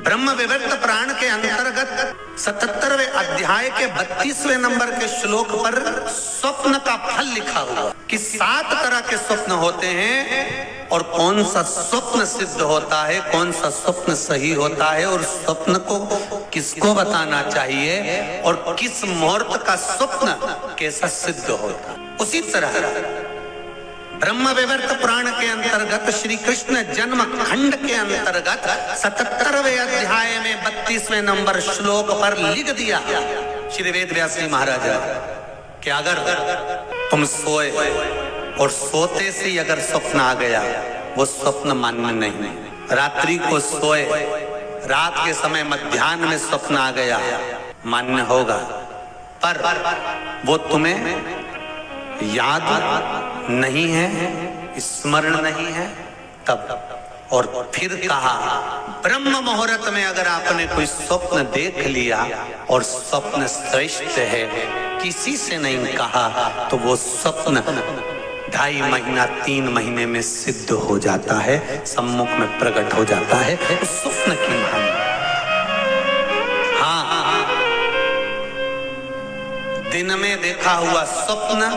ब्रह्म विवर्त पुराण के अंतर्गत 77वें अध्याय के 32वें नंबर के श्लोक पर स्वप्न का फल लिखा हुआ कि 7 तरह के स्वप्न होते हैं और कौन सा स्वप्न सिद्ध होता है, कौन सा स्वप्न सही होता है और स्वप्न को किसको बताना चाहिए और किस मुहूर्त का स्वप्न कैसा सिद्ध होता है। उसी तरह ब्रह्म विवर्त पुराण के अंतर्गत श्री कृष्ण जन्म खंड के अंतर्गत 77वें अध्याय में 32वें नंबर श्लोक पर लिख दिया श्री वेद व्यास जी महाराज कि अगर तुम सोए और सोते से अगर स्वप्न आ गया वो स्वप्न मान्य नहीं। रात्रि को सोए, रात के समय मध्याह्न में स्वप्न आ गया मान्य होगा, पर वो तुम्हें याद नहीं है, स्मरण नहीं है तब। और फिर कहा ब्रह्म मुहूर्त में अगर आपने कोई स्वप्न देख लिया और स्वप्न श्रेष्ठ है, किसी से नहीं कहा, तो वो स्वप्न 2.5 महीना 3 महीने में सिद्ध हो जाता है, सम्मुख में प्रकट हो जाता है। उस स्वप्न की महान दिन में देखा हुआ स्वप्न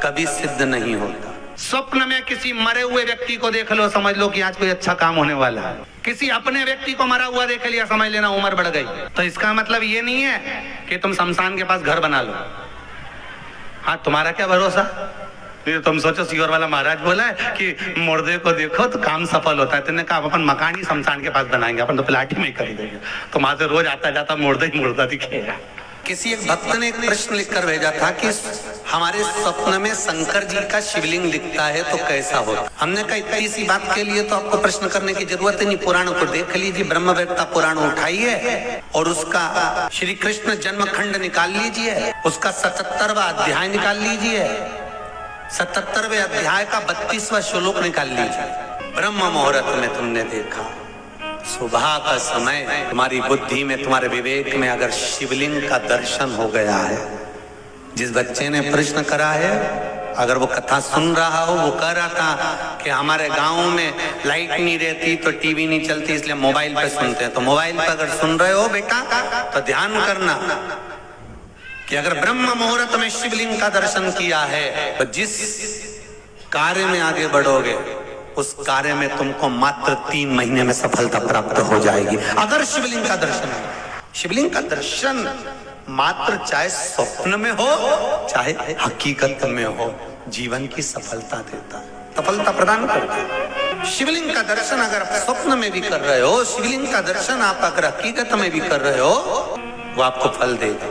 कभी सिद्ध नहीं होता। स्वप्न में किसी मरे हुए व्यक्ति को देख लो, समझ लो कि आज कोई अच्छा काम होने वाला है। किसी अपने व्यक्ति को मरा हुआ देख लिया, समझ लेना उम्र बढ़ गई। तो इसका मतलब ये नहीं है कि तुम शमशान के पास घर बना लो। हाँ, तुम्हारा क्या भरोसा, तुम सोचो सीहोर वाला महाराज बोला है कि मुर्दे को देखो तो काम सफल होता है। तुमने कहा अपन मकान ही शमशान के पास बनाएंगे, अपन तो प्लाट में ही खरीदेंगे, तो वहां से रोज आता जाता मुर्दा ही मुर्दा दिखेगा। किसी एक भक्त ने एक प्रश्न लिखकर भेजा था कि हमारे स्वप्न में शंकर जी का शिवलिंग दिखता है तो कैसा होता। हमने कहा इतनी सी बात के लिए तो आपको प्रश्न करने की जरूरत ही नहीं, पुराण को देख लीजिए, ब्रह्मवेत्ता पुराण उठाइए और उसका श्री कृष्ण जन्म खंड निकाल लीजिए, उसका 77वां अध्याय निकाल लीजिए, 77वें अध्याय का 32वां श्लोक निकाल लीजिए। ब्रह्म मुहूर्त में तुमने देखा, सुबह का समय, तुम्हारी बुद्धि में, तुम्हारे विवेक में अगर शिवलिंग का दर्शन हो गया है। जिस बच्चे ने प्रश्न करा है, अगर वो कथा सुन रहा हो, वो कह रहा था कि हमारे गांव में लाइट नहीं रहती तो टीवी नहीं चलती, इसलिए मोबाइल पे सुनते हैं। तो मोबाइल पे अगर सुन रहे हो बेटा तो ध्यान करना कि अगर ब्रह्म मुहूर्त में शिवलिंग का दर्शन किया है तो जिस कार्य में आगे बढ़ोगे उस कार्य में तुमको मात्र 3 महीने में सफलता प्राप्त हो जाएगी। अगर शिवलिंग का दर्शन है, शिवलिंग का दर्शन मात्र चाहे स्वप्न में हो चाहे हकीकत में हो, जीवन की सफलता देता है, सफलता प्रदान करता है। शिवलिंग का दर्शन अगर आप स्वप्न में भी कर रहे हो, शिवलिंग का दर्शन आप अगर हकीकत में भी कर रहे हो, वो आपको फल देगा।